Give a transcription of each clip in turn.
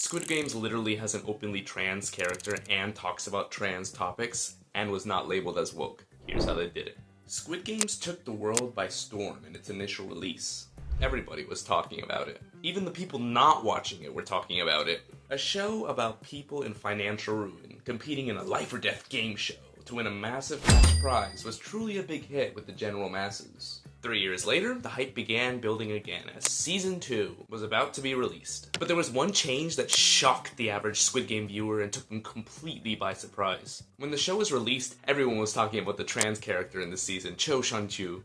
Squid Games literally has an openly trans character and talks about trans topics, and was not labeled as woke. Here's how they did it. Squid Games took the world by storm in its initial release. Everybody was talking about it. Even the people not watching it were talking about it. A show about people in financial ruin competing in a life or death game show to win a massive cash prize was truly a big hit with the general masses. 3 years later, the hype began building again as Season 2 was about to be released. But there was one change that shocked the average Squid Game viewer and took them completely by surprise. When the show was released, everyone was talking about the trans character in the season, hyun-ju.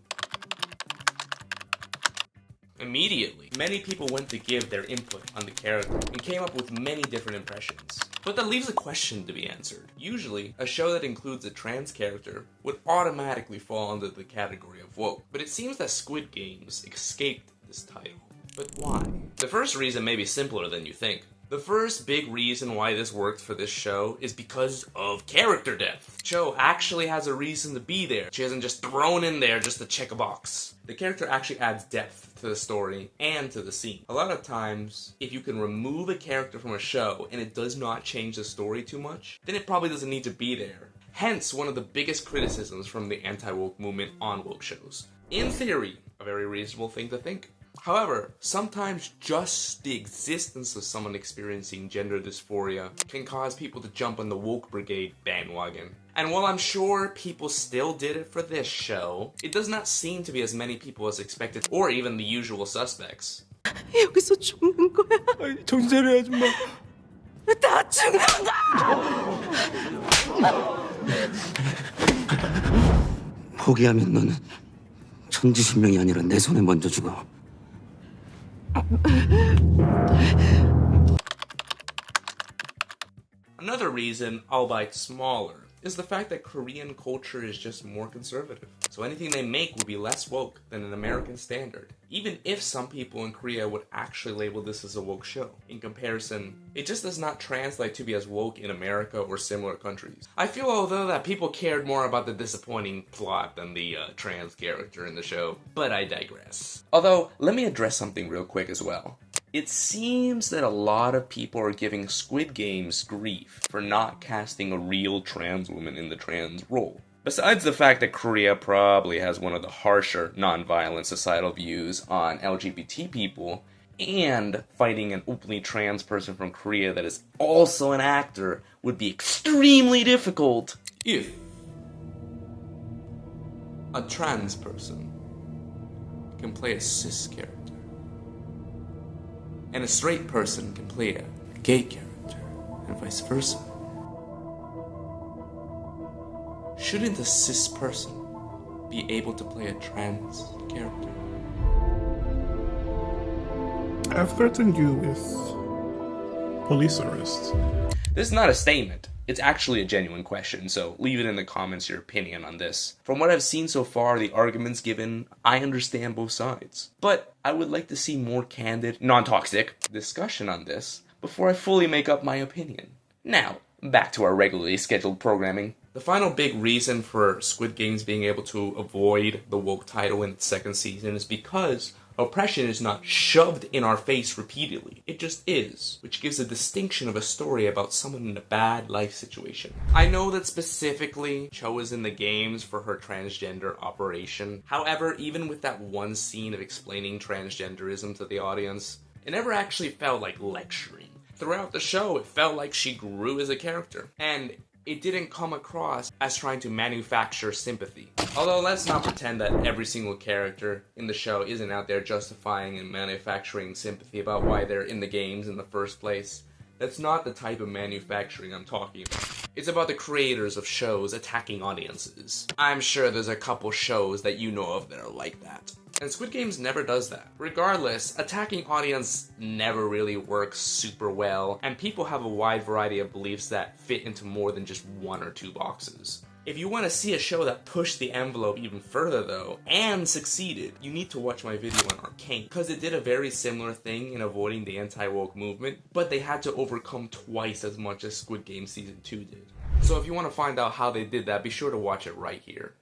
Immediately, many people went to give their input on the character and came up with many different impressions. But that leaves a question to be answered. Usually, a show that includes a trans character would automatically fall under the category of woke. But it seems that Squid Games escaped this title. But why? The first reason may be simpler than you think. The first big reason why this worked for this show is because of character depth. Cho actually has a reason to be there. She isn't just thrown in there just to check a box. The character actually adds depth to the story and to the scene. A lot of times, if you can remove a character from a show and it does not change the story too much, then it probably doesn't need to be there. Hence, one of the biggest criticisms from the anti-woke movement on woke shows. In theory, a very reasonable thing to think. However, sometimes just the existence of someone experiencing gender dysphoria can cause people to jump on the woke brigade bandwagon. And while I'm sure people still did it for this show, it does not seem to be as many people as expected, or even the usual suspects. 여기서 죽는 거야. 정신 차려 아줌마. 다 죽는다. 포기하면 너는 천지신명이 아니라 내 손에 먼저 죽어. Another reason, albeit smaller, is the fact that Korean culture is just more conservative. So anything they make would be less woke than an American standard. Even if some people in Korea would actually label this as a woke show. In comparison, it just does not translate to be as woke in America or similar countries. I feel although that people cared more about the disappointing plot than the trans character in the show, but I digress. Although, let me address something real quick as well. It seems that a lot of people are giving Squid Games grief for not casting a real trans woman in the trans role. Besides the fact that Korea probably has one of the harsher, non-violent societal views on LGBT people, and fighting an openly trans person from Korea that is also an actor would be extremely difficult. If a trans person can play a cis character, and a straight person can play a gay character, and vice versa, shouldn't a cis person be able to play a trans character? I've threatened you with police arrest. This is not a statement. It's actually a genuine question, so leave it in the comments your opinion on this. From what I've seen so far, the arguments given, I understand both sides. But I would like to see more candid, non-toxic discussion on this before I fully make up my opinion. Now, back to our regularly scheduled programming. The final big reason for Squid Games being able to avoid the woke title in its second season is because oppression is not shoved in our face repeatedly. It just is, which gives a distinction of a story about someone in a bad life situation. I know that specifically Cho is in the games for her transgender operation. However, even with that one scene of explaining transgenderism to the audience, it never actually felt like lecturing. Throughout the show, it felt like she grew as a character. And it didn't come across as trying to manufacture sympathy. Although let's not pretend that every single character in the show isn't out there justifying and manufacturing sympathy about why they're in the games in the first place. That's not the type of manufacturing I'm talking about. It's about the creators of shows attacking audiences. I'm sure there's a couple shows that you know of that are like that. And Squid Games never does that. Regardless, attacking audience never really works super well, and people have a wide variety of beliefs that fit into more than just one or two boxes. If you want to see a show that pushed the envelope even further though, and succeeded, you need to watch my video on Arcane, because it did a very similar thing in avoiding the anti-woke movement, but they had to overcome twice as much as Squid Game Season 2 did. So if you want to find out how they did that, be sure to watch it right here.